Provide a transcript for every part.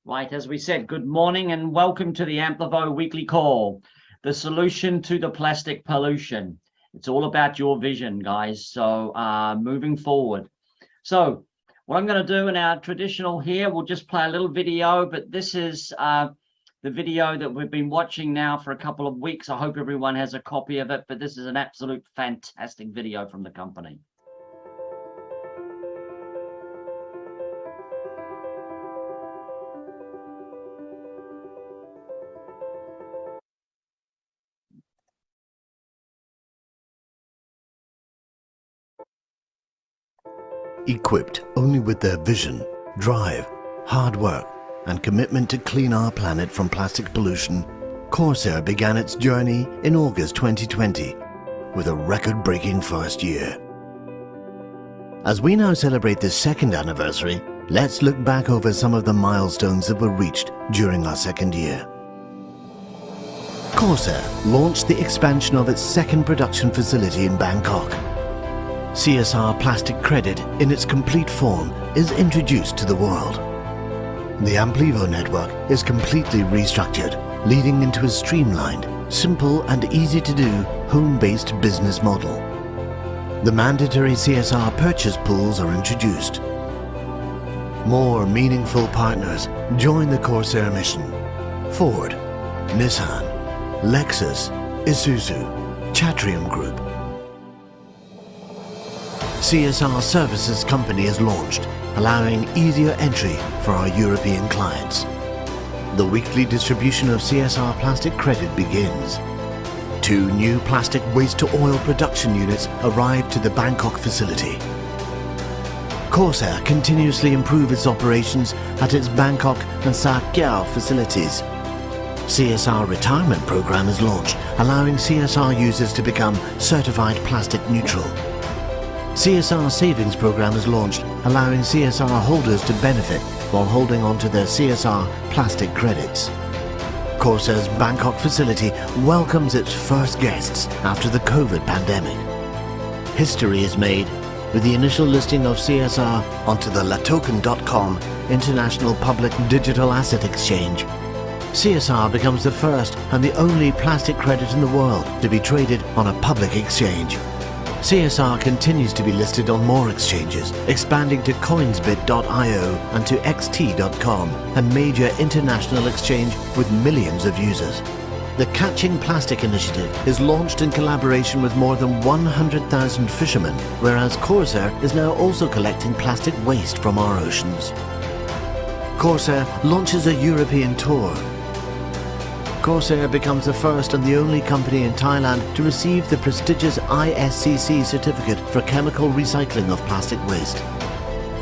Right, as we said, good morning and welcome to the Amplivo Weekly Call, the solution to the plastic pollution. It's all about your vision, guys. So moving forward. So what I'm going to do in our traditional here, we'll just play a little video, but this is the video that we've been watching now for a couple of weeks. I hope everyone has a copy of it, but this is an absolute fantastic video from the company. Equipped only with their vision, drive, hard work, and commitment to clean our planet from plastic pollution, Corsair began its journey in August 2020 with a record-breaking first year. As we now celebrate the second anniversary, let's look back over some of the milestones that were reached during our second year. Corsair launched the expansion of its second production facility in Bangkok. CSR plastic credit in its complete form is introduced to the world. The Amplivo network is completely restructured, leading into a streamlined, simple and easy to do home-based business model. The mandatory CSR purchase pools are introduced. More meaningful partners join the Corsair mission. Ford, Nissan, Lexus, Isuzu, Chatrium Group. CSR Services Company is launched, allowing easier entry for our European clients. The weekly distribution of CSR plastic credit begins. 2 new plastic waste-to-oil production units arrived to the Bangkok facility. Corsair continuously improves its operations at its Bangkok and Sa Kaeo facilities. CSR retirement program is launched, allowing CSR users to become certified plastic neutral. CSR Savings Program is launched, allowing CSR holders to benefit while holding on to their CSR plastic credits. Corsair's Bangkok facility welcomes its first guests after the COVID pandemic. History is made with the initial listing of CSR onto the latoken.com International Public Digital Asset Exchange. CSR becomes the first and the only plastic credit in the world to be traded on a public exchange. CSR continues to be listed on more exchanges, expanding to coinsbit.io and to xt.com, a major international exchange with millions of users. The Catching Plastic initiative is launched in collaboration with more than 100,000 fishermen, whereas Corsair is now also collecting plastic waste from our oceans. Corsair launches a European tour. Corsair becomes the first and the only company in Thailand to receive the prestigious ISCC certificate for chemical recycling of plastic waste.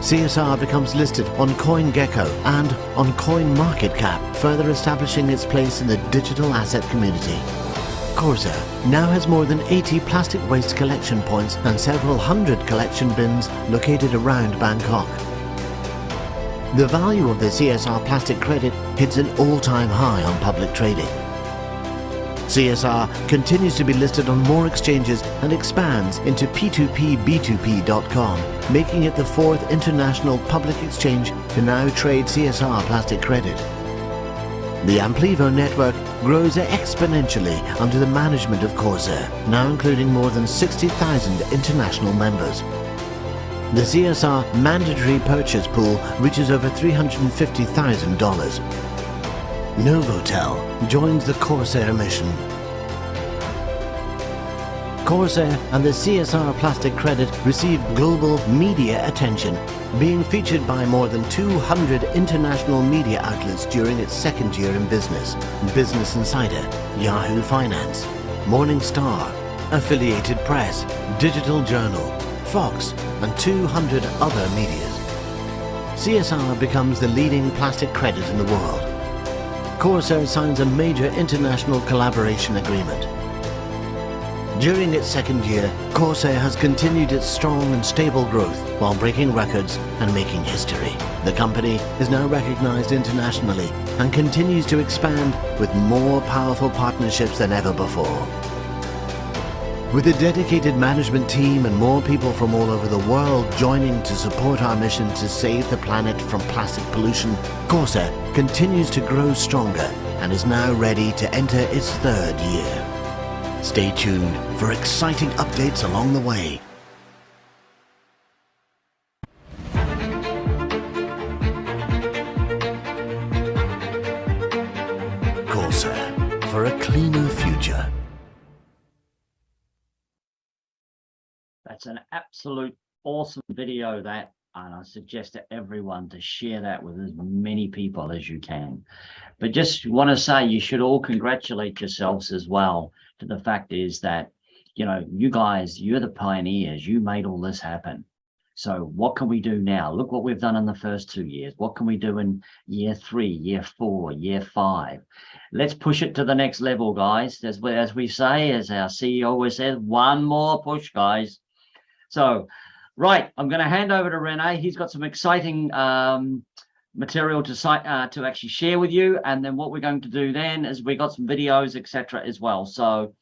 CSR becomes listed on CoinGecko and on CoinMarketCap, further establishing its place in the digital asset community. Corsair now has more than 80 plastic waste collection points and several hundred collection bins located around Bangkok. The value of the CSR plastic credit hits an all-time high on public trading. CSR continues to be listed on more exchanges and expands into P2P-B2P.com, making it the 4th international public exchange to now trade CSR plastic credit. The Amplivo network grows exponentially under the management of Corsair, now including more than 60,000 international members. The CSR mandatory purchase pool reaches over $350,000. Novotel joins the Corsair mission. Corsair and the CSR plastic credit received global media attention, being featured by more than 200 international media outlets during its second year in business. Business Insider, Yahoo Finance, Morning Star, Affiliated Press, Digital Journal, Fox, and 200 other medias. CSR becomes the leading plastic credit in the world. Corsair signs a major international collaboration agreement. During its second year, Corsair has continued its strong and stable growth while breaking records and making history. The company is now recognized internationally and continues to expand with more powerful partnerships than ever before. With a dedicated management team and more people from all over the world joining to support our mission to save the planet from plastic pollution, Corsair continues to grow stronger and is now ready to enter its third year. Stay tuned for exciting updates along the way. Corsair, for a cleaner future. That's an absolute awesome video, and I suggest to everyone to share that with as many people as you can. But just want to say you should all congratulate yourselves as well. To the fact is that, you know, you guys, you're the pioneers. You made all this happen. So what can we do now? Look what we've done in the first 2 years. What can we do in year 3, year 4, year 5? Let's push it to the next level, guys. As we say, as our CEO always says, one more push, guys. So, right, I'm going to hand over to Rene. He's got some exciting material to actually share with you. And then what we're going to do then is we got some videos, etc. as well. So,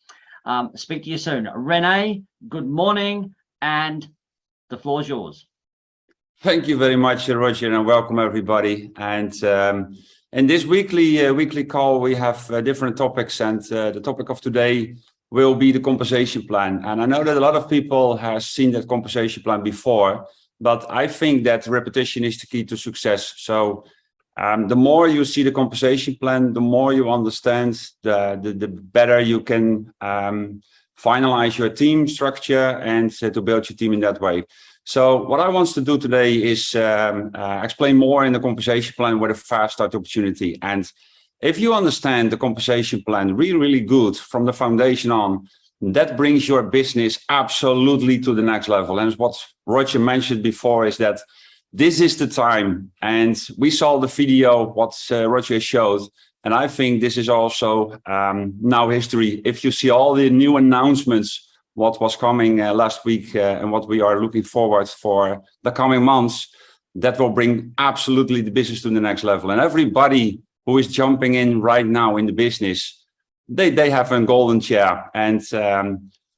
speak to you soon. Rene, good morning, and the floor is yours. Thank you very much, Roger, and welcome everybody. And in this weekly call, we have different topics, and the topic of today will be the compensation plan. And I know that a lot of people have seen that compensation plan before, but I think that repetition is the key to success. So the more you see the compensation plan, the more you understand, the better you can finalize your team structure and to build your team in that way. So what I want to do today is explain more in the compensation plan with a fast start opportunity. And if you understand the compensation plan really good from the foundation on, that brings your business absolutely to the next level. And what Roger mentioned before is that this is the time. And we saw the video, what Roger showed. And I think this is also now history. If you see all the new announcements, what was coming last week and what we are looking forward for the coming months, that will bring absolutely the business to the next level. And everybody who is jumping in right now in the business, they have a golden chair. And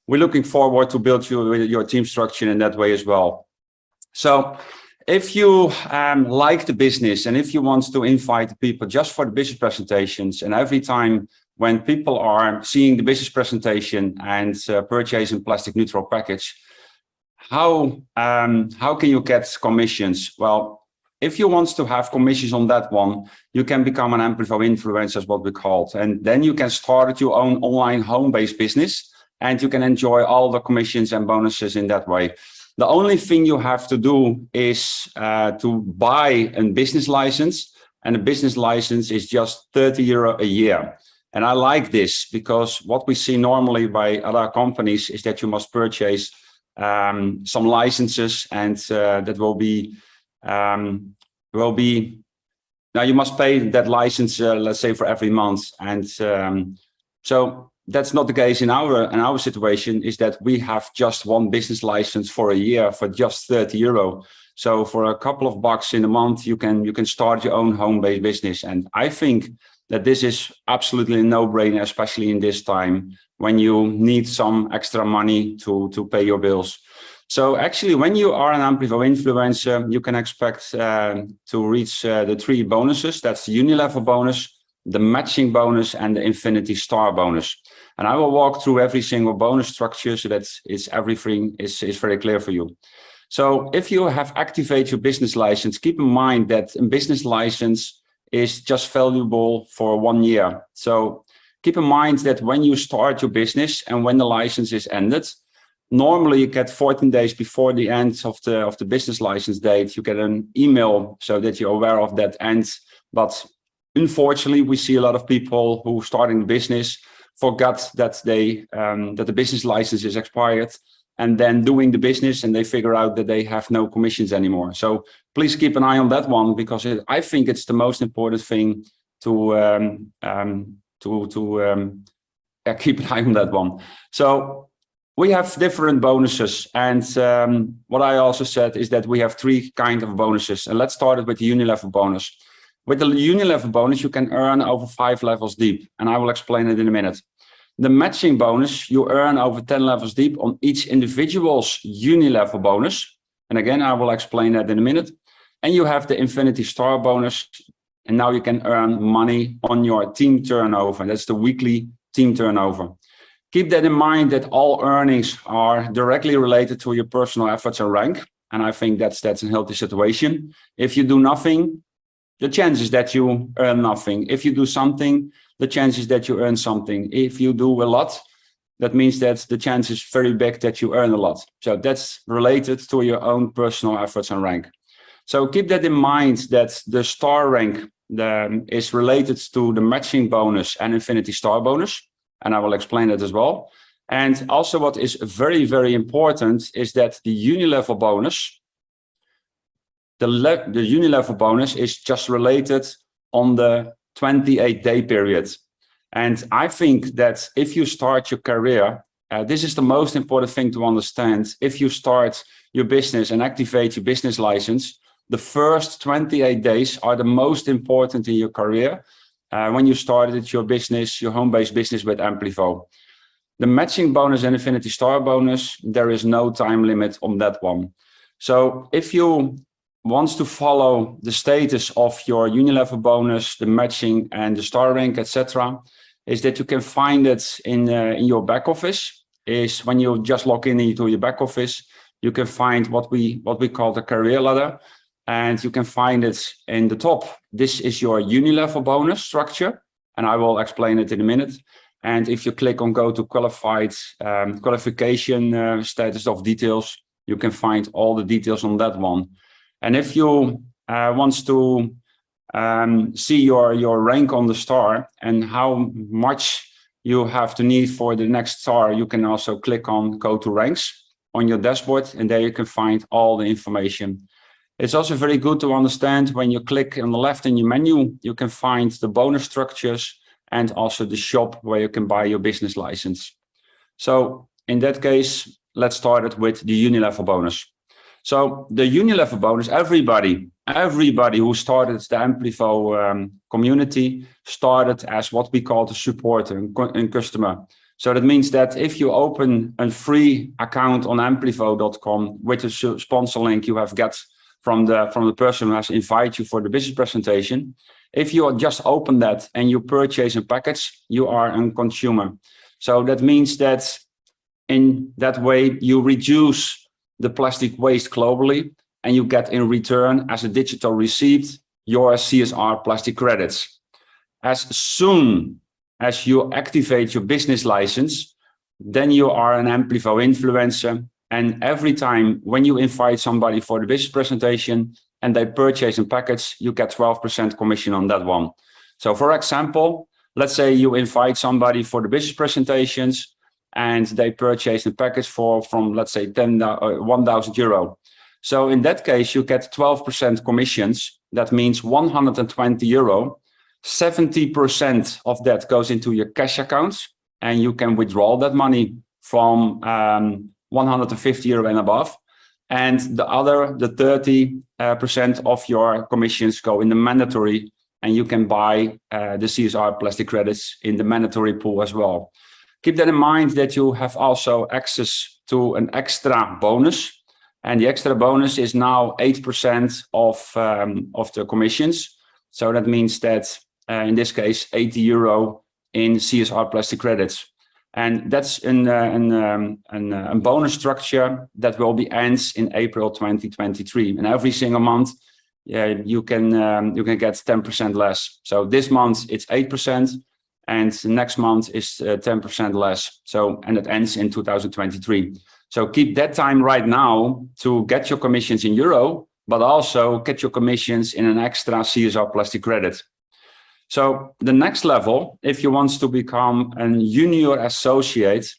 we're looking forward to build your team structure in that way as well. So if you like the business and if you want to invite people just for the business presentations, and every time when people are seeing the business presentation and purchasing plastic neutral package, how can you get commissions? Well, if you want to have commissions on that one, you can become an Amplivo influencer, is what we call it. And then you can start your own online home-based business and you can enjoy all the commissions and bonuses in that way. The only thing you have to do is to buy a business license, and a business license is just €30 a year. And I like this because what we see normally by other companies is that you must purchase some licenses, and that will be now you must pay that license, let's say, for every month. And so that's not the case in our situation, is that we have just one business license for a year for just €30. So for a couple of bucks in a month, you can start your own home-based business. And I think that this is absolutely a no-brainer, especially in this time when you need some extra money to pay your bills. So actually, when you are an Amplivo influencer, you can expect to reach the 3 bonuses. That's the Unilevel bonus, the matching bonus, and the Infinity Star bonus. And I will walk through every single bonus structure so that everything is very clear for you. So if you have activated your business license, keep in mind that a business license is just valuable for 1 year. So keep in mind that when you start your business and when the license is ended, normally you get 14 days before the end of the business license date, you get an email so that you're aware of that end. But unfortunately, we see a lot of people who starting the business forgot that that the business license is expired, and then doing the business and they figure out that they have no commissions anymore. So please keep an eye on that one, because I think it's the most important thing to keep an eye on that one. So we have different bonuses, and what I also said is that we have 3 kinds of bonuses. And let's start with the Unilevel bonus. With the Unilevel bonus, you can earn over 5 levels deep, and I will explain it in a minute. The matching bonus you earn over 10 levels deep on each individual's uni-level bonus. And again, I will explain that in a minute. And you have the Infinity Star bonus. And now you can earn money on your team turnover. That's the weekly team turnover. Keep that in mind that all earnings are directly related to your personal efforts and rank. And I think that's a healthy situation. If you do nothing, the chances that you earn nothing. If you do something, the chances that you earn something. If you do a lot, that means that the chance is very big that you earn a lot. So that's related to your own personal efforts and rank. So keep that in mind that the star rank is related to the matching bonus and Infinity Star bonus. And I will explain that as well. And also what is very, very important is that the uni-level bonus, the uni-level bonus is just related on the 28-day period. And I think that if you start your career, this is the most important thing to understand. If you start your business and activate your business license, the first 28 days are the most important in your career when you started your business, your home-based business with Amplivo. The matching bonus and Infinity Star bonus, there is no time limit on that one. So if you want to follow the status of your uni-level bonus, the matching and the star rank, etc., is that you can find it in your back office. Is when you just log in into your back office, you can find what we call the career ladder, and you can find it in the top. This is your uni-level bonus structure, and I will explain it in a minute. And if you click on go to qualified qualification status of details, you can find all the details on that one. And if you want to see your rank on the star and how much you have to need for the next star, you can also click on go to ranks on your dashboard, and there you can find all the information. It's also very good to understand when you click on the left in your menu, you can find the bonus structures and also the shop where you can buy your business license. So in that case, let's start it with the uni-level bonus. So the uni-level bonus, everybody who started the Amplivo community started as what we call the supporter and customer. So that means that if you open a free account on amplivo.com with the sponsor link you have got from the person who has invited you for the business presentation, if you just open that and you purchase a package, you are a consumer. So that means that in that way you reduce the plastic waste globally, and you get in return as a digital receipt your CSR plastic credits. As soon as you activate your business license, then you are an Amplivo influencer. And every time when you invite somebody for the business presentation and they purchase a package, you get 12% commission on that one. So for example, let's say you invite somebody for the business presentations and they purchase a package from let's say 1,000 euro. So in that case, you get 12% commissions. That means 120 euro. 70% of that goes into your cash accounts, and you can withdraw that money from 150 euro and above. And the 30% of your commissions go in the mandatory, and you can buy the CSR plastic credits in the mandatory pool as well. Keep that in mind that you have also access to an extra bonus. And the extra bonus is now 8% of the commissions. So that means that in this case, 80 euro in CSR plastic credits. And that's a bonus structure that will be ends in April 2023. And every single month, you can get 10% less. So this month it's 8%, and next month is 10% less. So, and it ends in 2023. So keep that time right now to get your commissions in euro, but also get your commissions in an extra CSR plastic credit. So the next level, if you want to become a junior associate,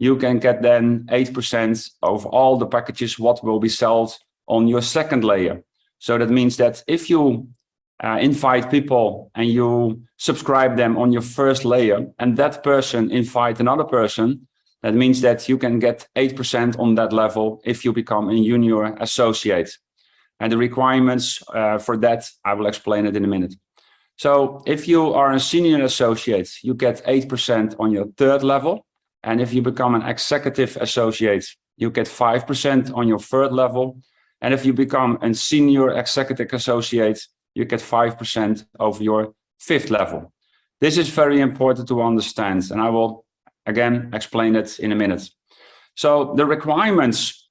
you can get then 8% of all the packages what will be sold on your second layer. So that means that if you invite people and you subscribe them on your first layer, and that person invite another person, that means that you can get 8% on that level if you become a junior associate. And the requirements for that, I will explain it in a minute. So if you are a senior associate, you get 8% on your third level. And if you become an executive associate, you get 5% on your third level. And if you become a senior executive associate, you get 5% of your fifth level. This is very important to understand, and I will again explain it in a minute. So the requirements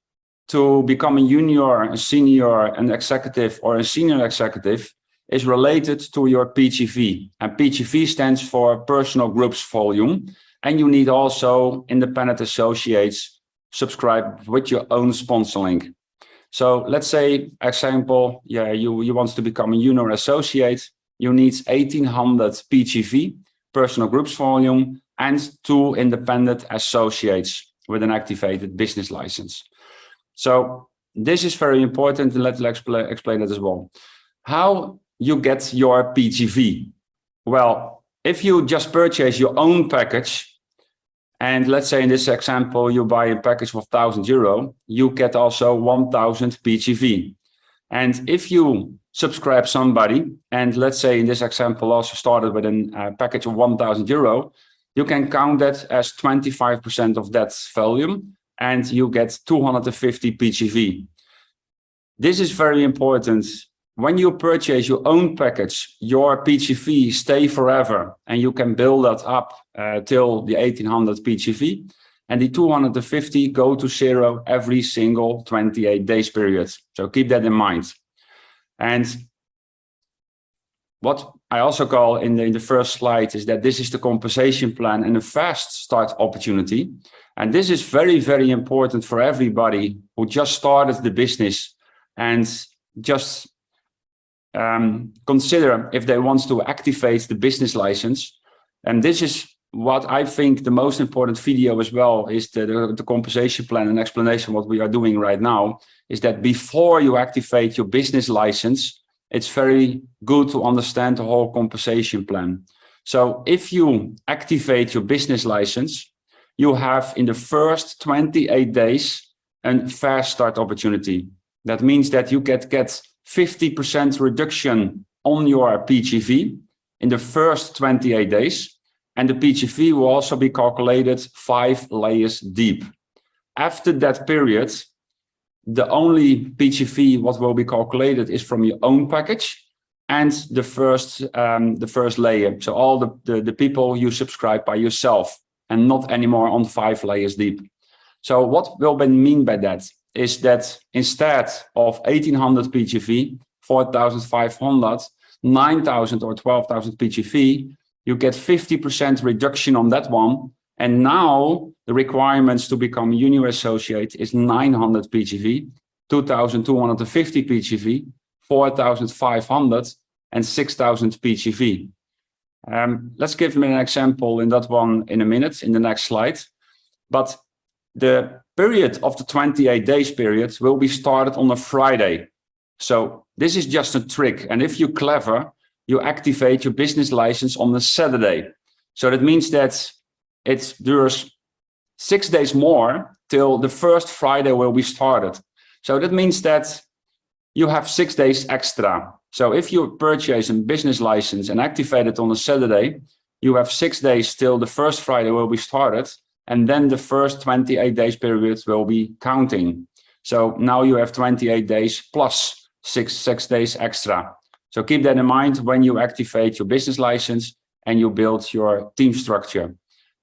to become a junior, a senior, an executive, or a senior executive is related to your PGV. And PGV stands for personal groups volume. And you need also independent associates subscribe with your own sponsoring. So let's say, example, you want to become a junior associate. You need 1800 PGV, personal groups volume, and 2 independent associates with an activated business license. So this is very important, and let's explain it as well. How you get your PGV? Well, if you just purchase your own package, and let's say in this example, you buy a package of €1,000, you get also 1000 PGV. And if you subscribe somebody, and let's say in this example also started with a package of €1,000, you can count that as 25% of that volume, and you get 250 PGV. This is very important. When you purchase your own package, your PGV stay forever, and you can build that up till the 1800 PGV, and the 250 go to zero every single 28 days period. So keep that in mind. And what I also call in the first slide is that this is the compensation plan and a fast start opportunity. And this is very, very important for everybody who just started the business and just consider if they want to activate the business license. And this is what I think the most important video as well is the compensation plan and explanation what we are doing right now is that before you activate your business license, it's very good to understand the whole compensation plan. So if you activate your business license, you have in the first 28 days a fast start opportunity. That means that you get 50% reduction on your PGV in the first 28 days. And the PGV will also be calculated 5 layers deep. After that period, the only PGV what will be calculated is from your own package and the first layer. So all the people you subscribe by yourself and not anymore on 5 layers deep. So what will be mean by that is that instead of 1800 PGV, 4500, 9000 or 12,000 PGV, you get 50% reduction on that one. And now the requirements to become a junior associate is 900 PGV, 2250 PGV, 4500 and 6000 PGV. Let's give me an example in that one in a minute, in the next slide. But the period of the 28 days period will be started on a Friday. So this is just a trick. And if you're clever, you activate your business license on the Saturday. So that means that it dures 6 days more till the first Friday will be started. So that means that you have 6 days extra. So if you purchase a business license and activate it on a Saturday, you have 6 days till the first Friday will be started. And then the first 28 days period will be counting. So now you have 28 days plus six days extra. So keep that in mind when you activate your business license and you build your team structure.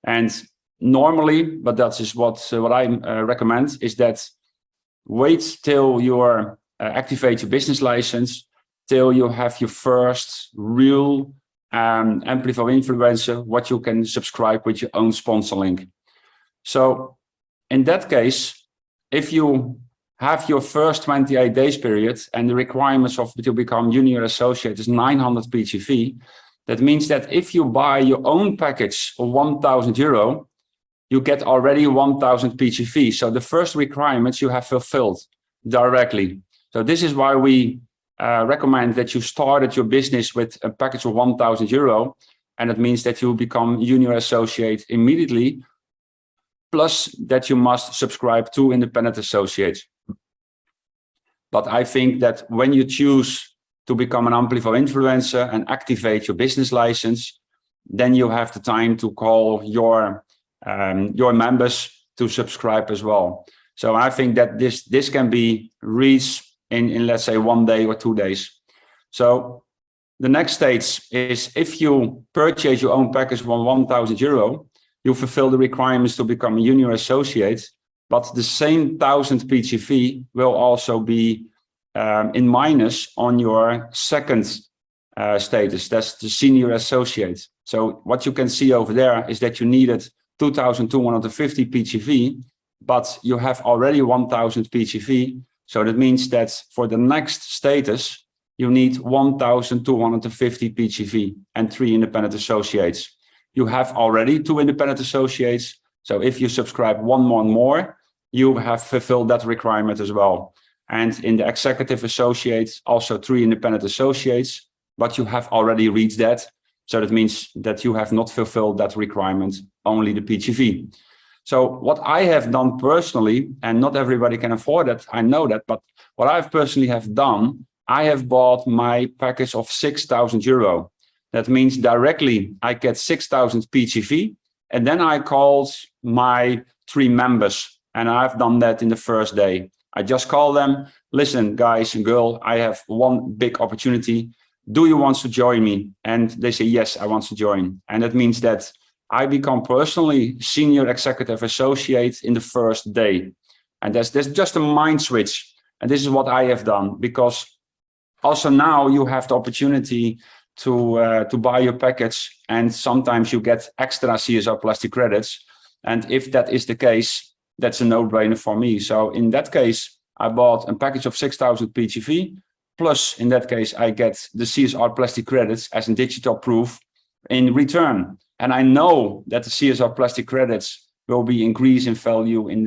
And normally, but that is what I recommend, is that wait till you activate your business license, till you have your first real Amplivo influencer, what you can subscribe with your own sponsoring. So in that case, if you have your first 28 days period and the requirements to become junior associate is 900 PGV, that means that if you buy your own package of €1,000, you get already 1000 PGV. So the first requirements you have fulfilled directly. So this is why we recommend that you started your business with a package of €1,000, and it means that you become junior associate immediately, plus that you must subscribe to independent associates. But I think that when you choose to become an Amplivo influencer and activate your business license, then you have the time to call your members to subscribe as well. So I think that this can be reached in let's say 1 day or 2 days. So the next stage is, if you purchase your own package for 1,000 euro, you fulfill the requirements to become a junior associate, but the same 1,000 PGV will also be in minus on your second status. That's the senior associate. So what you can see over there is that you needed 2,250 PGV, but you have already 1,000 PGV. So that means that for the next status, you need 1,250 PGV and 3 independent associates. You have already 2 independent associates. So if you subscribe one more, you have fulfilled that requirement as well. And in the executive associates, also 3 independent associates, but you have already reached that. So that means that you have not fulfilled that requirement, only the PGV. So what I have done personally, and not everybody can afford it, I know that, but what I've personally have done, I have bought my package of 6,000 euro. That means directly I get 6,000 PGV, and then I called my 3 members, and I've done that in the first day. I just call them, listen, guys and girl, I have one big opportunity. Do you want to join me? And they say, yes, I want to join. And that means that I become personally senior executive associate in the first day. And that's just a mind switch. And this is what I have done, because also now you have the opportunity to buy your package, and sometimes you get extra CSR plastic credits. And if that is the case, that's a no-brainer for me. So in that case, I bought a package of 6,000 PGV, plus in that case, I get the CSR plastic credits as a digital proof in return. And I know that the CSR plastic credits will be increased in value in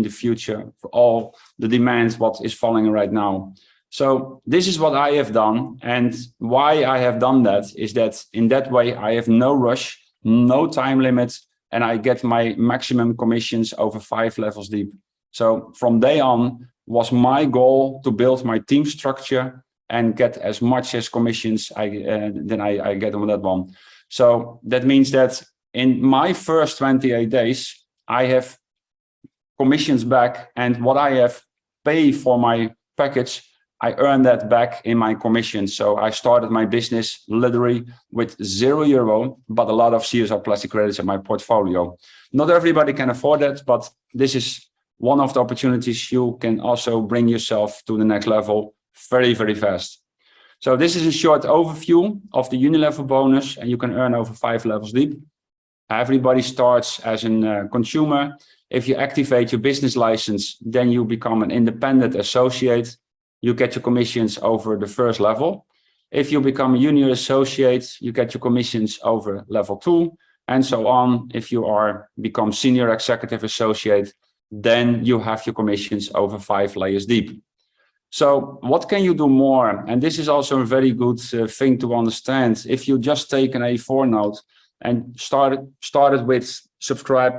the future for all the demands what is falling right now. So this is what I have done, and why I have done that is that in that way I have no rush, no time limit, and I get my maximum commissions over 5 levels deep. So from day on was my goal to build my team structure and get as much as commissions I get on that one. So that means that in my first 28 days, I have commissions back, and what I have paid for my package, I earn that back in my commission. So I started my business literally with €0, but a lot of CSR plastic credits in my portfolio. Not everybody can afford that, but this is one of the opportunities you can also bring yourself to the next level very, very fast. So this is a short overview of the unilevel bonus, and you can earn over 5 levels deep. Everybody starts as a consumer. If you activate your business license, then you become an independent associate. You get your commissions over the first level. If you become a junior associate, you get your commissions over level 2, and so on. If you become senior executive associate, then you have your commissions over 5 layers deep. So what can you do more? And this is also a very good thing to understand. If you just take an A4 note and started with subscribe,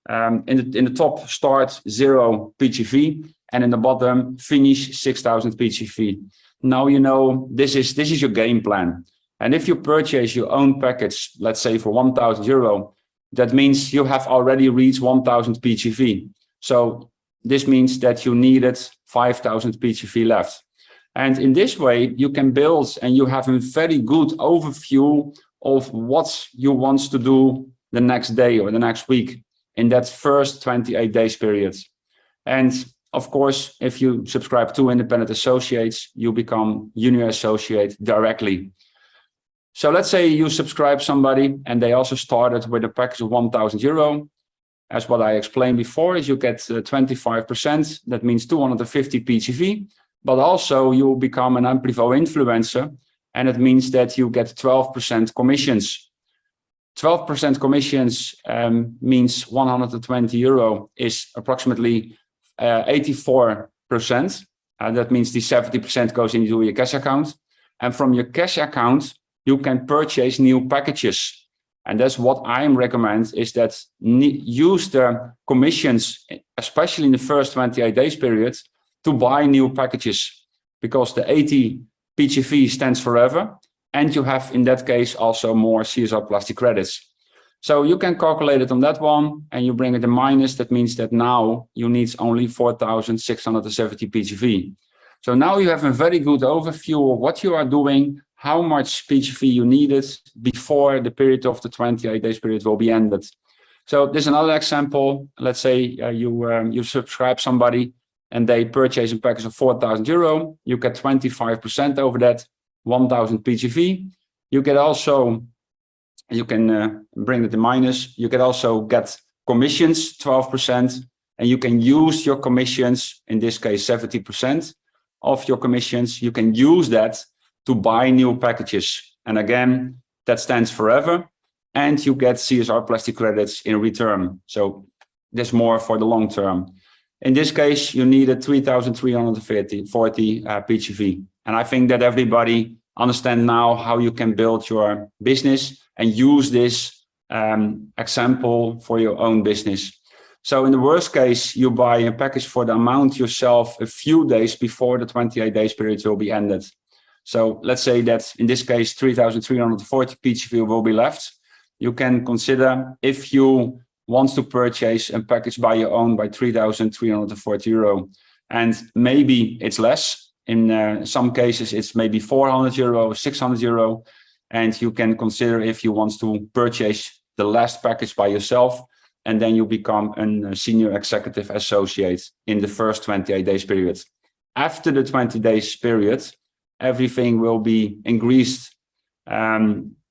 in the top start 0 PGV, and in the bottom finish 6,000 PGV. Now you know this is your game plan. And if you purchase your own package, let's say for 1,000 euro, that means you have already reached 1,000 PGV. So this means that you needed 5,000 PGV left. And in this way, you can build, and you have a very good overview of what you want to do the next day or the next week in that first 28 days period. And of course, if you subscribe to independent associates, you become junior associate directly. So let's say you subscribe somebody and they also started with a package of 1,000 euro. As what I explained before, is you get 25%, that means 250 PGV, but also you become an Amplivo influencer, and it means that you get 12% commissions. 12% commissions means 120 euro is approximately 84%. That means the 70% goes into your cash account. And from your cash account, you can purchase new packages. And that's what I recommend, is that use the commissions, especially in the first 28 days period, to buy new packages, because the PGV stands forever, and you have in that case also more CSR plastic credits. So you can calculate it on that one, and you bring it in minus. That means that now you need only 4,670 PGV. So now you have a very good overview of what you are doing, how much PGV you needed before the period of the 28 days period will be ended. So there's another example. Let's say you subscribe somebody and they purchase a package of €4,000. You get 25% over that, 1,000 PGV. You get also, you can bring it to minus. You can also get commissions, 12%, and you can use your commissions, in this case, 70% of your commissions. You can use that to buy new packages. And again, that stands forever. And you get CSR plastic credits in return. So there's more for the long term. In this case, you needed 3,340 PGV. And I think that everybody understands now how you can build your business and use this example for your own business. So in the worst case, you buy a package for the amount yourself a few days before the 28 days period will be ended. So let's say that in this case, 3,340 PGV will be left. You can consider if you want to purchase a package by your own by €3,340. And maybe it's less. In some cases, it's maybe €400, €600. And you can consider if you want to purchase the last package by yourself. And then you become a senior executive associate in the first 28 days period. After the 20 days period, everything will be increased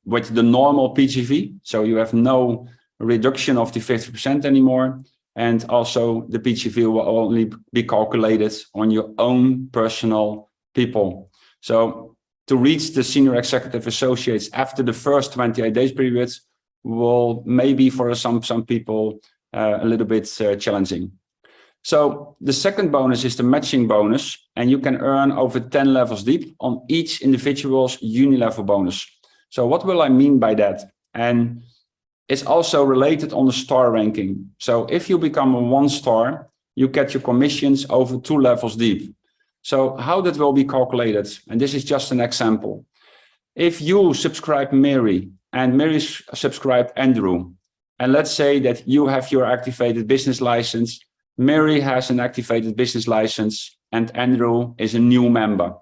with the normal PGV. So you have no reduction of the 50% anymore. And also the PGV will only be calculated on your own personal people. So to reach the senior executive associates after the first 28 days periods will maybe for some people a little bit challenging. So the second bonus is the matching bonus, and you can earn over 10 levels deep on each individual's uni-level bonus. So what will I mean by that? And it's also related on the star ranking. So if you become a 1-star, you get your commissions over 2 levels deep. So how that will be calculated, and this is just an example. If you subscribe Mary and Mary subscribe Andrew, and let's say that you have your activated business license, Mary has an activated business license, and Andrew is a new member.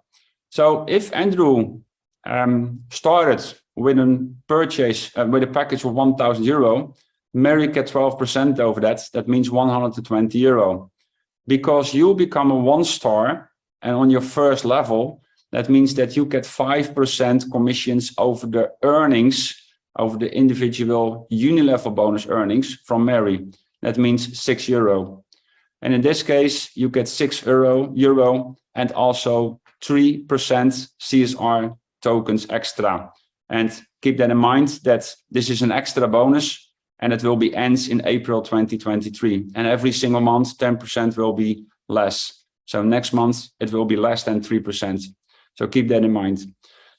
So if Andrew started with a purchase with a package of €1,000, Mary gets 12% over that. That means €120. Because you become a 1-star and on your first level, that means that you get 5% commissions over the earnings, over the individual uni-level bonus earnings from Mary. That means €6. And in this case, you get €6 and also 3% CSR tokens extra. And keep that in mind that this is an extra bonus and it will be ends in April 2023. And every single month, 10% will be less. So next month, it will be less than 3%. So keep that in mind.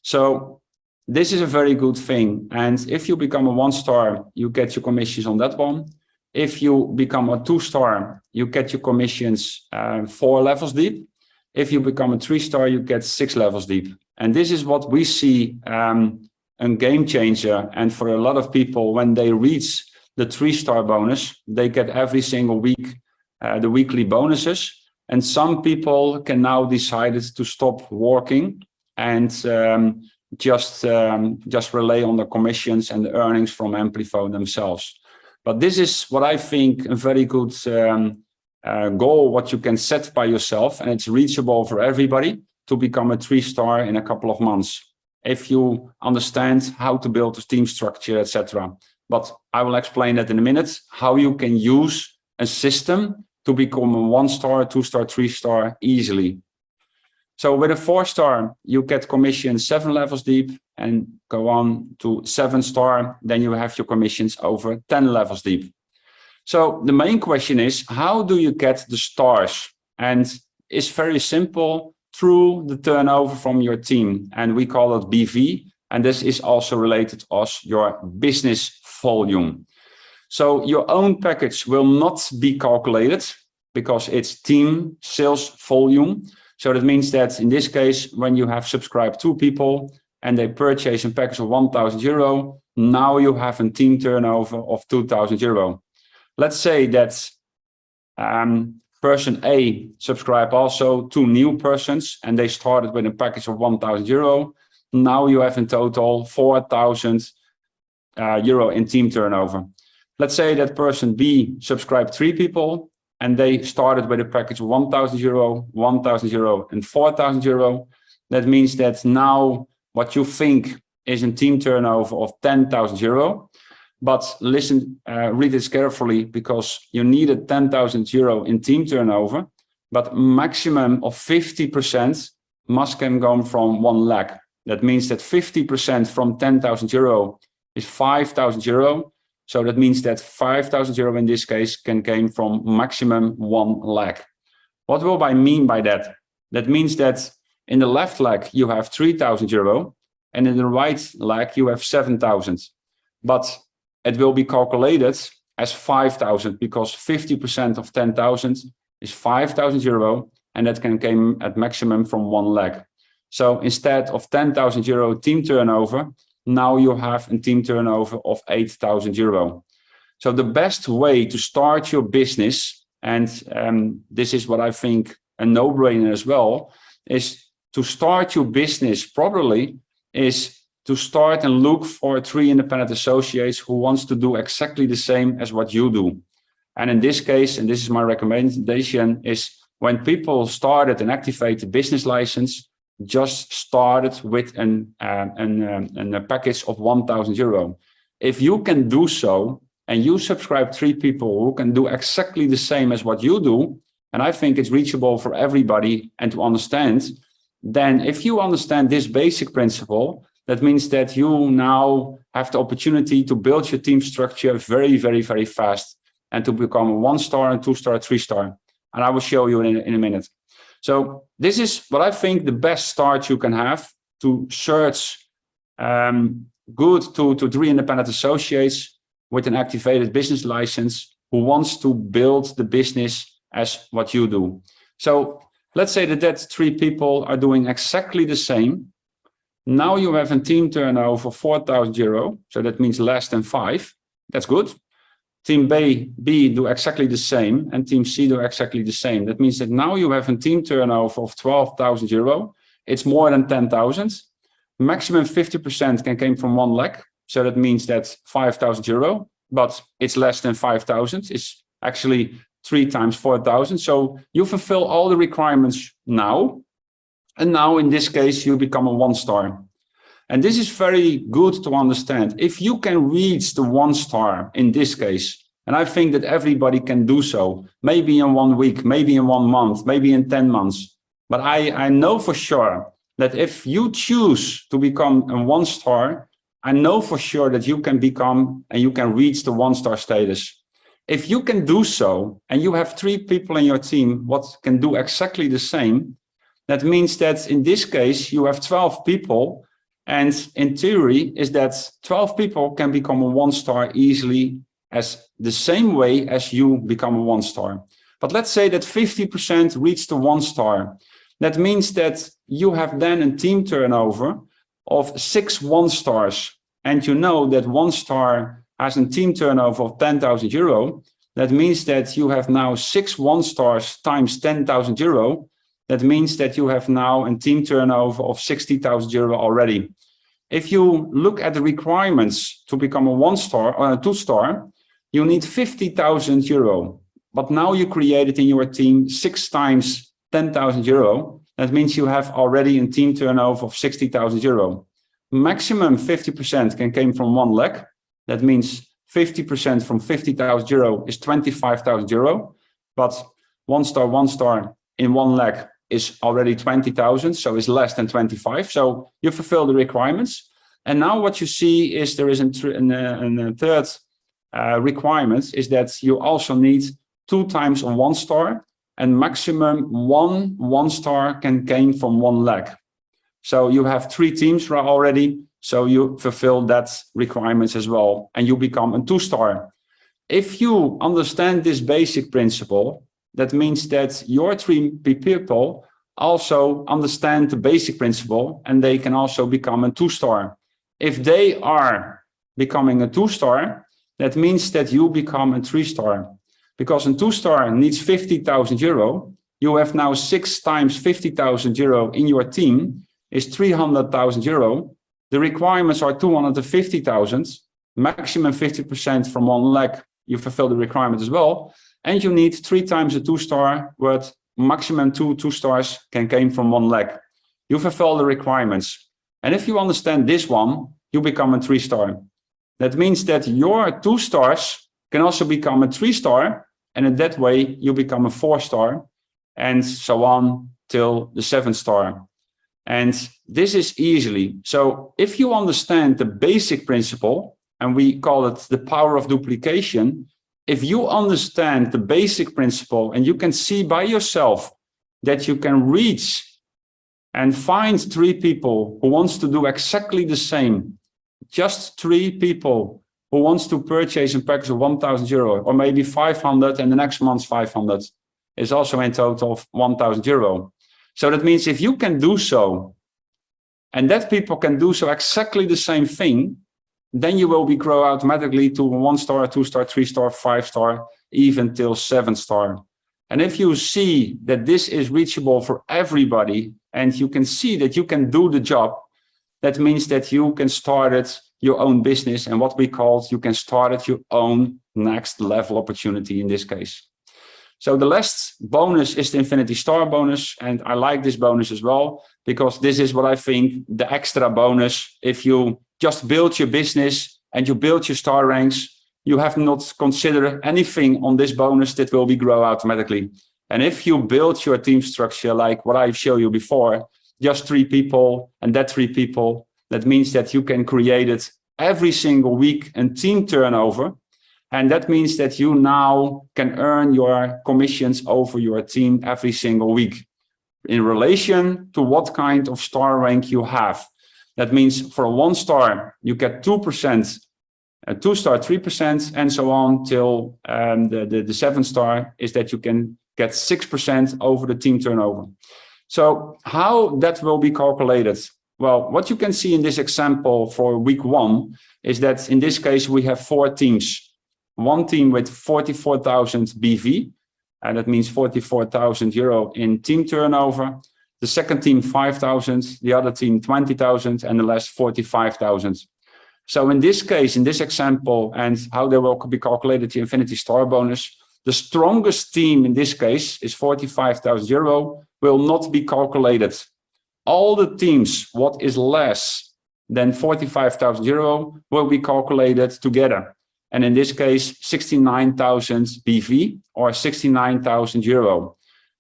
So this is a very good thing. And if you become a 1-star, you get your commissions on that one. If you become a 2-star, you get your commissions 4 levels deep. If you become a 3-star, you get 6 levels deep. And this is what we see a game changer. And for a lot of people, when they reach the 3-star bonus, they get every single week the weekly bonuses. And some people can now decide to stop working and just rely on the commissions and the earnings from Amplivo themselves. But this is what I think a very good goal, what you can set by yourself, and it's reachable for everybody to become a 3-star in a couple of months, if you understand how to build a team structure, etc. But I will explain that in a minute, how you can use a system to become a 1-star, 2-star, 3-star easily. So with a 4-star, you get commissions 7 levels deep and go on to 7-star. Then you have your commissions over 10 levels deep. So the main question is, how do you get the stars? And it's very simple, through the turnover from your team. And we call it BV. And this is also related as your business volume. So your own package will not be calculated because it's team sales volume. So that means that in this case, when you have subscribed 2 people and they purchase a package of €1,000, now you have a team turnover of €2,000. Let's say that person A subscribed also 2 new persons and they started with a package of €1,000. Now you have in total €4,000 in team turnover. Let's say that person B subscribed 3 people and they started with a package of €1,000, €1,000 and €4,000. That means that now what you think is a team turnover of €10,000. But listen, read this carefully, because you needed €10,000 in team turnover, but maximum of 50% must come from 1 lakh. That means that 50% from €10,000 is €5,000. So that means that €5,000 in this case can come from maximum 1 lakh. What will I mean by that? That means that in the left leg you have €3,000 and in the right leg you have 7,000. But it will be calculated as 5,000 because 50% of 10,000 is €5,000 and that can come at maximum from 1 leg. So instead of €10,000 team turnover, now you have a team turnover of €8,000. So the best way to start your business, and this is what I think a no-brainer as well, is to start your business properly, is to start and look for 3 independent associates who wants to do exactly the same as what you do. And in this case, and this is my recommendation, is when people started and activate the business license, just started with a package of €1,000. If you can do so, and you subscribe 3 people who can do exactly the same as what you do, and I think it's reachable for everybody and to understand, then if you understand this basic principle, that means that you now have the opportunity to build your team structure very, very, very fast and to become a 1-star, and 2-star, 3-star. And I will show you in a minute. So this is what I think the best start you can have to search good to 3 independent associates with an activated business license who wants to build the business as what you do. So let's say that 3 people are doing exactly the same. Now you have a team turnover of €4,000, so that means less than 5. That's good. Team B do exactly the same, and Team C do exactly the same. That means that now you have a team turnover of €12,000. It's more than 10,000. Maximum 50% can come from 1 lakh, so that means that €5,000, but it's less than 5,000. It's actually 3 times 4,000. So you fulfill all the requirements now. And now in this case, you become a 1-star. And this is very good to understand. If you can reach the 1-star in this case, and I think that everybody can do so, maybe in 1 week, maybe in 1 month, maybe in 10 months. But I know for sure that if you choose to become a 1-star, I know for sure that you can become and you can reach the 1-star status. If you can do so, and you have 3 people in your team what can do exactly the same, that means that in this case, you have 12 people. And in theory is that 12 people can become a 1-star easily as the same way as you become a 1-star. But let's say that 50% reach the 1-star. That means that you have then a team turnover of 6 1-stars. And you know that 1-star has a team turnover of €10,000. That means that you have now 6 1-stars times €10,000. That means that you have now a team turnover of €60,000 already. If you look at the requirements to become a 1-star or a 2-star, you need €50,000. But now you created in your team 6 times €10,000. That means you have already a team turnover of €60,000. Maximum 50% can come from 1 lakh. That means 50% from €50,000 is €25,000. But 1-star in 1 lakh is already 20,000, so it's less than 25. So you fulfill the requirements. And now what you see is there is a third requirement is that you also need 2 times a 1-star, and maximum 1-star can gain from 1 lakh. So you have 3 teams already, so you fulfill that requirements as well, and you become a 2-star. If you understand this basic principle, that means that your 3 people also understand the basic principle, and they can also become a 2-star. If they are becoming a 2-star, that means that you become a 3-star. Because a 2-star needs 50,000 euro. You have now 6 times 50,000 euro in your team, is 300,000 euro. The requirements are 250,000, maximum 50% from one leg. You fulfill the requirement as well. And you need 3 times a 2-star, but maximum 2 stars can come from one leg. You fulfill the requirements. And if you understand this one, you become a 3-star. That means that your 2 stars can also become a 3-star. And in that way, you become a 4-star. And so on till the 7-star. And this is easily. So if you understand the basic principle, and we call it the power of duplication, if you understand the basic principle and you can see by yourself that you can reach and find 3 people who wants to do exactly the same, just 3 people who wants to purchase a package of 1,000 euro or maybe 500 and the next month's 500 is also in total of 1,000 euro. So that means if you can do so, and that people can do so exactly the same thing, then you will be grow automatically to 1-star, 2-star, 3-star, 5-star, even till 7-star. And if you see that this is reachable for everybody, and you can see that you can do the job, that means that you can start it, your own business, and what we call you can start it your own next level opportunity in this case. So the last bonus is the Infinity Star bonus, and I like this bonus as well, because this is what I think the extra bonus. If you just build your business and you build your star ranks, you have not considered anything on this bonus that will be grow automatically. And if you build your team structure like what I showed you before, just 3 people and that 3 people, that means that you can create it every single week and team turnover. And that means that you now can earn your commissions over your team every single week in relation to what kind of star rank you have. That means for a 1-star, you get 2%, a 2-star, 3%, and so on till the 7-star is that you can get 6% over the team turnover. So how that will be calculated? Well, what you can see in this example for week 1 is that in this case, we have 4 teams. One team with 44,000 BV, and that means 44,000 euro in team turnover. The second team 5,000, the other team 20,000, and the last 45,000. So in this case, in this example, and how they will be calculated the Infinity Star bonus, the strongest team in this case is 45,000 euro, will not be calculated. All the teams, what is less than 45,000 euro, will be calculated together. And in this case, 69,000 BV or 69,000 euro.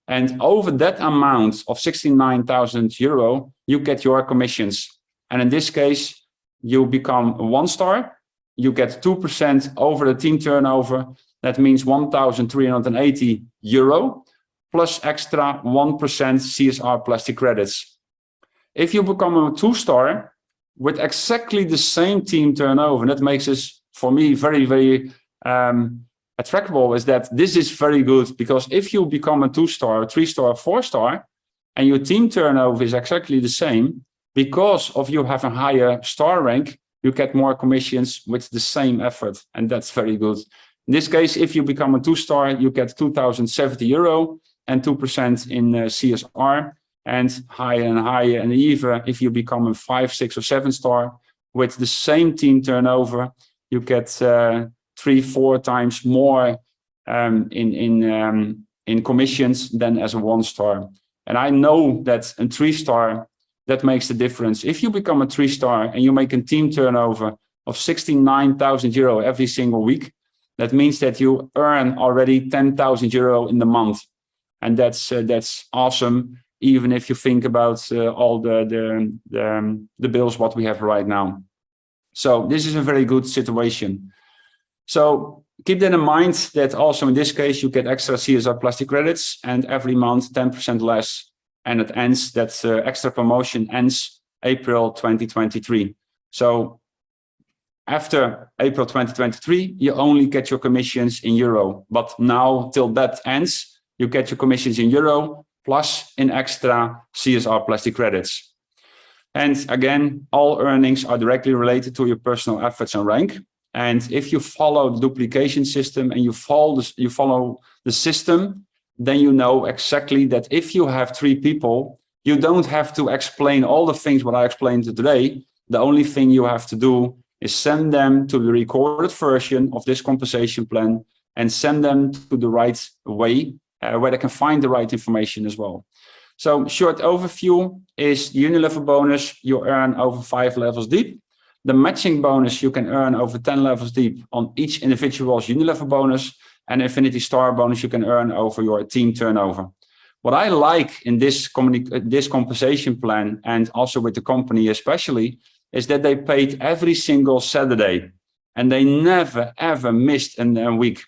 And over that amount of 69,000 euro, you get your commissions. And in this case, you become a 1-star, you get 2% over the team turnover. That means 1,380 euro plus extra 1% CSR plastic credits. If you become a 2-star with exactly the same team turnover, and that makes us, for me, very, very attractable, is that this is very good, because if you become a 2-star, 3-star, 4-star, and your team turnover is exactly the same, because of you have a higher star rank, you get more commissions with the same effort, and that's very good. In this case, if you become a 2-star, you get 2,070 euro and 2% in CSR, and higher, and even if you become a 5, 6, or 7-star with the same team turnover, you get 3, 4 times more in commissions than as a 1-star. And I know that a 3-star, that makes the difference. If you become a 3-star and you make a team turnover of 69,000 euro every single week, that means that you earn already 10,000 euro in the month. And that's awesome, even if you think about all the bills what we have right now. So this is a very good situation. So keep that in mind, that also in this case, you get extra CSR plastic credits, and every month 10% less. And it ends, that extra promotion ends April 2023. So after April 2023, you only get your commissions in euro. But now till that ends, you get your commissions in euro plus in extra CSR plastic credits. And again, all earnings are directly related to your personal efforts and rank. And if you follow the duplication system and you follow the system, then you know exactly that if you have 3 people, you don't have to explain all the things what I explained today. The only thing you have to do is send them to the recorded version of this compensation plan and send them to the right way where they can find the right information as well. So short overview is the Unilever bonus you earn over 5 levels deep. The matching bonus you can earn over 10 levels deep on each individual's Unilever bonus, and Infinity Star bonus you can earn over your team turnover. What I like in this compensation plan, and also with the company especially, is that they paid every single Saturday and they never ever missed a week.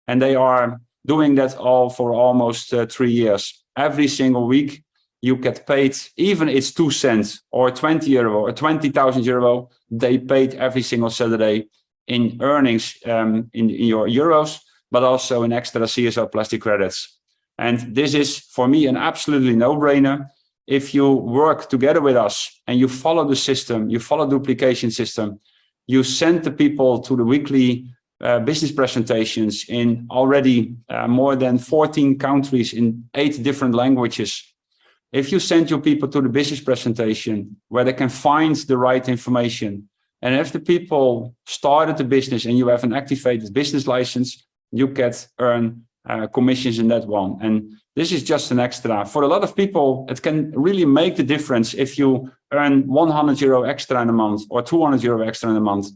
And they are doing that all for almost 3 years. Every single week you get paid, even it's 2 cents or 20 euro or 20,000 euro, they paid every single Saturday in earnings in your euros, but also in extra CSR plastic credits. And this is for me an absolutely no-brainer. If you work together with us and you follow the system, you follow duplication system, you send the people to the weekly business presentations in already more than 14 countries in 8 different languages. If you send your people to the business presentation where they can find the right information, and if the people started the business and you have an activated business license, you get earn commissions in that one. And this is just an extra. For a lot of people, it can really make the difference if you earn 100 euro extra in a month or 200 euro extra in a month.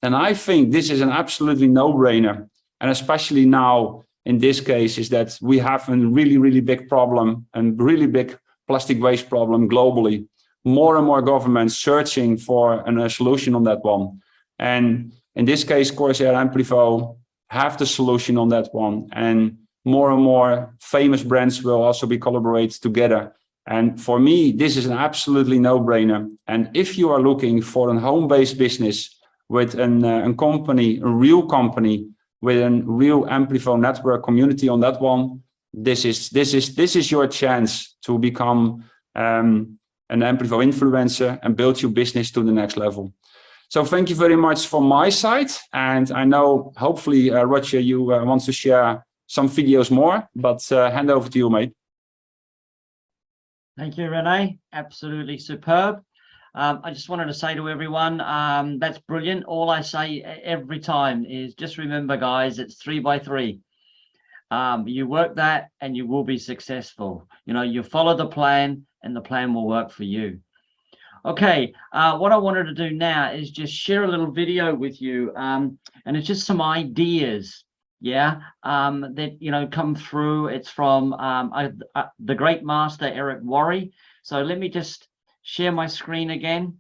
And I think this is an absolutely no-brainer. And especially now in this case is that we have a really, really big problem and really big plastic waste problem globally. More and more governments searching for a solution on that one. And in this case, Corsair and Amplivo have the solution on that one. And more famous brands will also be collaborate together. And for me, this is an absolutely no-brainer. And if you are looking for a home-based business with a company, a real company, with a real Amplivo network community on that one, this is your chance to become an Amplivo influencer and build your business to the next level. So thank you very much from my side. And I know hopefully, Roger, you want to share some videos more, but hand over to you, mate. Thank you, Rene. Absolutely superb. I just wanted to say to everyone, that's brilliant. All I say every time is just remember, guys, it's 3 by 3. You work that and you will be successful. You know, you follow the plan and the plan will work for you. Okay, what I wanted to do now is just share a little video with you, and it's just some ideas, yeah, that, you know, come through. It's from the great master, Eric Worre. So let me just share my screen again.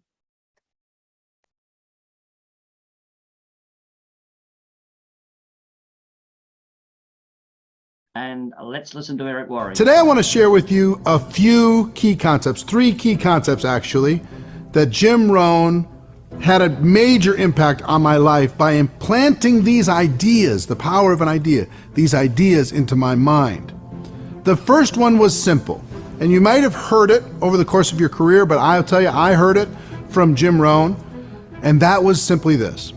And let's listen to Eric Worre. Today I want to share with you a few key concepts, 3 key concepts actually, that Jim Rohn had a major impact on my life by implanting these ideas, the power of an idea, these ideas into my mind. The first one was simple, and you might have heard it over the course of your career, but I'll tell you, I heard it from Jim Rohn, and that was simply this.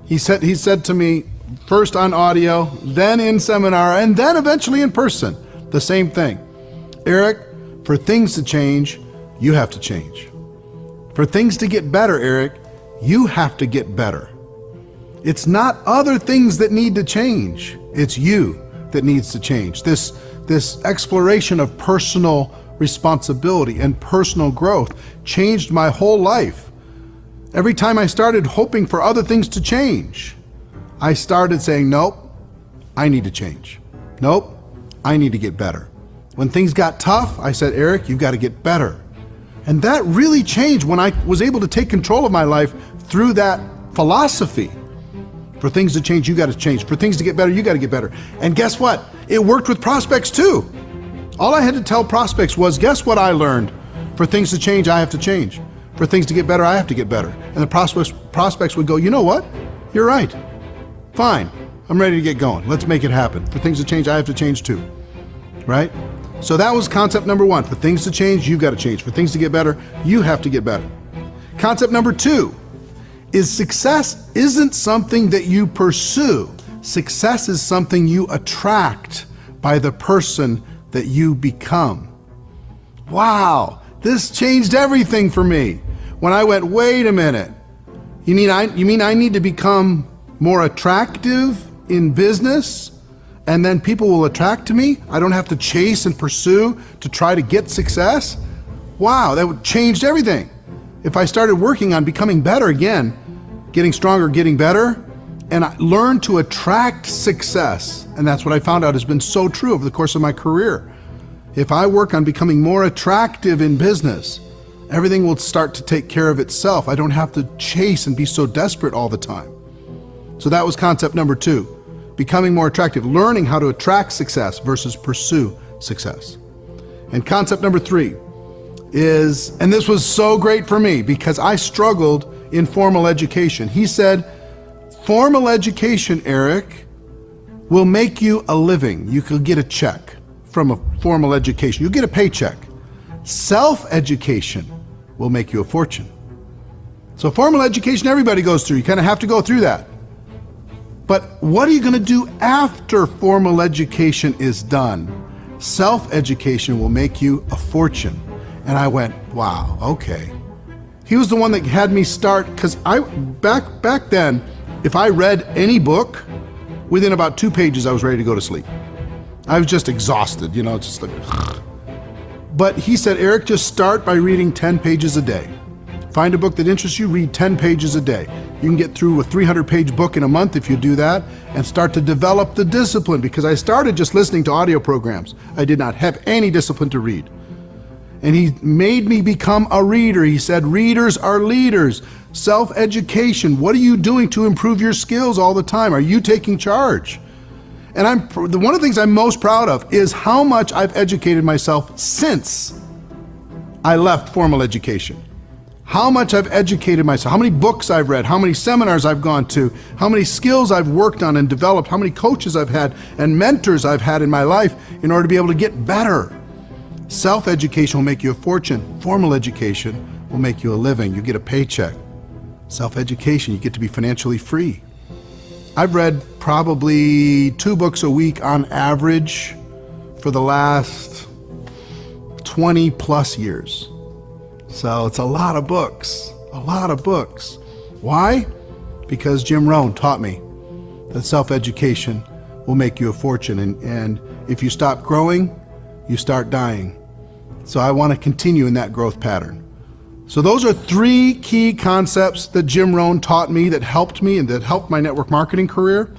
He said to me, first on audio, then in seminar, and then eventually in person, the same thing. Eric, for things to change, you have to change. For things to get better, Eric, you have to get better. It's not other things that need to change. It's you that needs to change. This exploration of personal responsibility and personal growth changed my whole life. Every time I started hoping for other things to change, I started saying, nope, I need to change. Nope, I need to get better. When things got tough, I said, Eric, you've got to get better. And that really changed when I was able to take control of my life through that philosophy. For things to change, you got to change. For things to get better, you got to get better. And guess what? It worked with prospects too. All I had to tell prospects was, guess what I learned? For things to change, I have to change. For things to get better, I have to get better. And the prospects would go, you know what? You're right. Fine, I'm ready to get going. Let's make it happen. For things to change, I have to change too, right? So that was concept number one. For things to change, you've got to change. For things to get better, you have to get better. Concept number two is success isn't something that you pursue. Success is something you attract by the person that you become. Wow, this changed everything for me. When I went, wait a minute, you mean I need to become more attractive in business and then people will attract to me? I don't have to chase and pursue to try to get success? Wow, that changed everything. If I started working on becoming better again, getting stronger, getting better, and I learned to attract success, and that's what I found out has been so true over the course of my career. If I work on becoming more attractive in business, everything will start to take care of itself. I don't have to chase and be so desperate all the time. So that was concept number two, becoming more attractive, learning how to attract success versus pursue success. And concept number three is, and this was so great for me because I struggled in formal education. He said, formal education, Eric, will make you a living. You could get a check from a formal education. You get a paycheck. Self-education will make you a fortune. So formal education, everybody goes through. You kind of have to go through that. But what are you going to do after formal education is done? Self-education will make you a fortune. And I went, wow, okay. He was the one that had me start, because back then, if I read any book, within about 2 pages, I was ready to go to sleep. I was just exhausted, you know, just like. But he said, Eric, just start by reading 10 pages a day. Find a book that interests you, read 10 pages a day. You can get through a 300-page book in a month if you do that, and start to develop the discipline, because I started just listening to audio programs. I did not have any discipline to read. And he made me become a reader. He said, readers are leaders. Self-education, what are you doing to improve your skills all the time? Are you taking charge? And one of the things I'm most proud of is how much I've educated myself since I left formal education. How much I've educated myself, how many books I've read, how many seminars I've gone to, how many skills I've worked on and developed, how many coaches I've had and mentors I've had in my life in order to be able to get better. Self-education will make you a fortune. Formal education will make you a living. You get a paycheck. Self-education, you get to be financially free. I've read probably 2 books a week on average for the last 20 plus years. So it's a lot of books, a lot of books. Why? Because Jim Rohn taught me that self-education will make you a fortune. And if you stop growing, you start dying. So I want to continue in that growth pattern. So those are 3 key concepts that Jim Rohn taught me that helped me and that helped my network marketing career.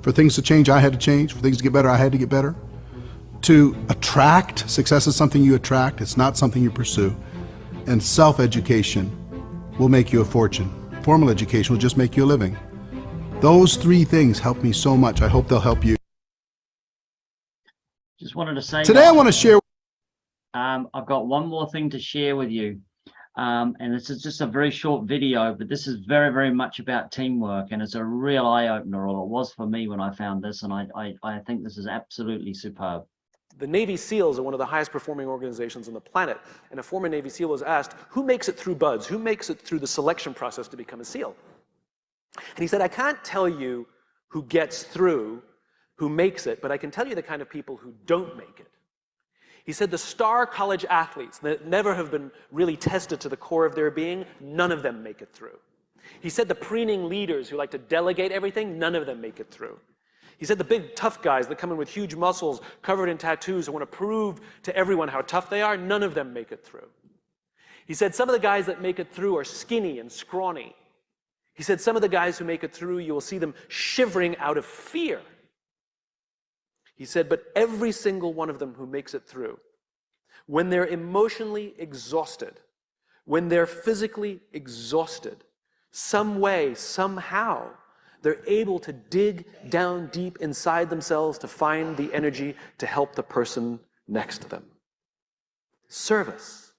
For things to change, I had to change. For things to get better, I had to get better. To attract, success is something you attract. It's not something you pursue. And self-education will make you a fortune. Formal education will just make you a living. Those 3 things helped me so much. I hope they'll help you. Just wanted to say today I want to share. I've got one more thing to share with you. And this is just a very short video, but this is very, very much about teamwork, and it's a real eye-opener, or it was for me when I found this, and I think this is absolutely superb. The Navy SEALs are one of the highest performing organizations on the planet, and a former Navy SEAL was asked, who makes it through BUDS? Who makes it through the selection process to become a SEAL? And he said, I can't tell you who gets through, who makes it, but I can tell you the kind of people who don't make it. He said the star college athletes that never have been really tested to the core of their being, none of them make it through. He said the preening leaders who like to delegate everything, none of them make it through. He said the big tough guys that come in with huge muscles, covered in tattoos, who want to prove to everyone how tough they are, none of them make it through. He said some of the guys that make it through are skinny and scrawny. He said some of the guys who make it through, you will see them shivering out of fear. He said, but every single one of them who makes it through, when they're emotionally exhausted, when they're physically exhausted, some way, somehow, they're able to dig down deep inside themselves to find the energy to help the person next to them. Service.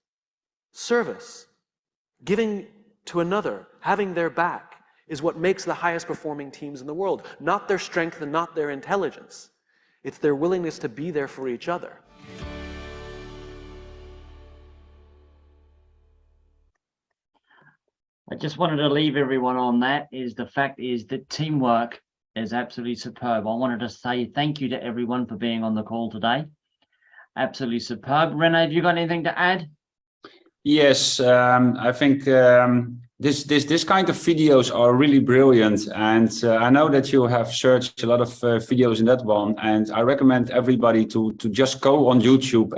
Service. Giving to another, having their back, is what makes the highest performing teams in the world. Not their strength and not their intelligence. It's their willingness to be there for each other. I just wanted to leave everyone on that is the fact is that teamwork is absolutely superb. I wanted to say thank you to everyone for being on the call today. Absolutely superb. Rene, have you got anything to add? Yes, I think this kind of videos are really brilliant, and I know that you have searched a lot of videos in that one, and I recommend everybody to just go on YouTube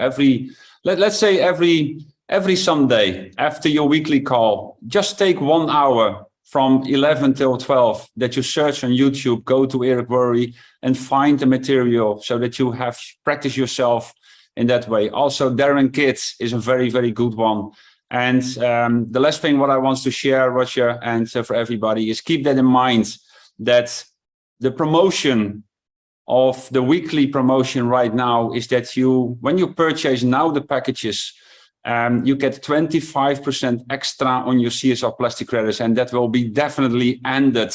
let's say every Sunday after your weekly call. Just take 1 hour from 11 till 12 that you search on YouTube, go to Eric Worre and find the material so that you have practice yourself in that way. Also, Darren Kidd is a very, very good one. And the last thing what I want to share, Roger, and for everybody is keep that in mind, that the promotion of the weekly promotion right now is that when you purchase now the packages, you get 25% extra on your CSR plastic credits, and that will be definitely ended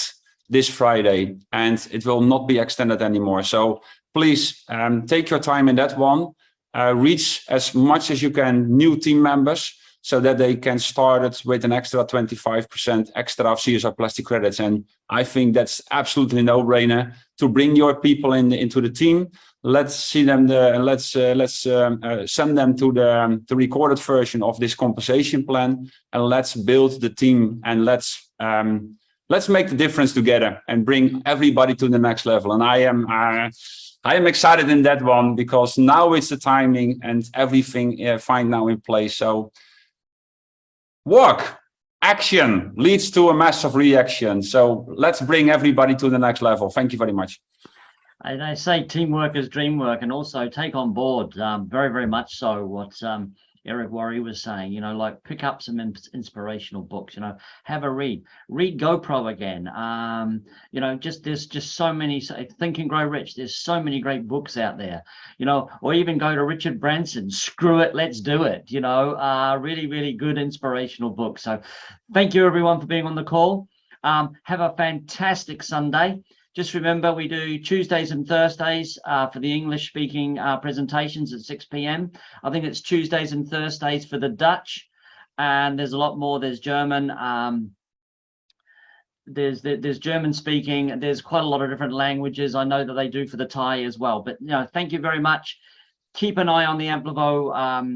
this Friday, and it will not be extended anymore. So please take your time in that one. Reach as much as you can new team members so that they can start it with an extra 25% extra of CSR plastic credits. And I think that's absolutely no-brainer to bring your people into the team. Let's see them, let's send them to the recorded version of this compensation plan, and let's build the team, and let's make the difference together and bring everybody to the next level. And I am excited in that one because now it's the timing and everything fine now in place. So work, action leads to a massive reaction. So let's bring everybody to the next level. Thank you very much. And I say teamwork is dream work, and also take on board very, very much so what Eric Worre was saying, like pick up some inspirational books, have a read GoPro again. There's just so many, Think and Grow Rich. There's so many great books out there, or even go to Richard Branson, Screw It, Let's Do It, really, really good inspirational books. So thank you everyone for being on the call. Have a fantastic Sunday. Just remember, we do Tuesdays and Thursdays for the English-speaking presentations at 6 p.m. I think it's Tuesdays and Thursdays for the Dutch, and there's a lot more. There's German. There's German speaking. There's quite a lot of different languages. I know that they do for the Thai as well. But thank you very much. Keep an eye on the Amplivo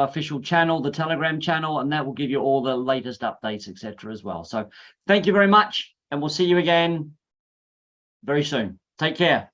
official channel, the Telegram channel, and that will give you all the latest updates, etc. as well. So thank you very much. And we'll see you again very soon. Take care.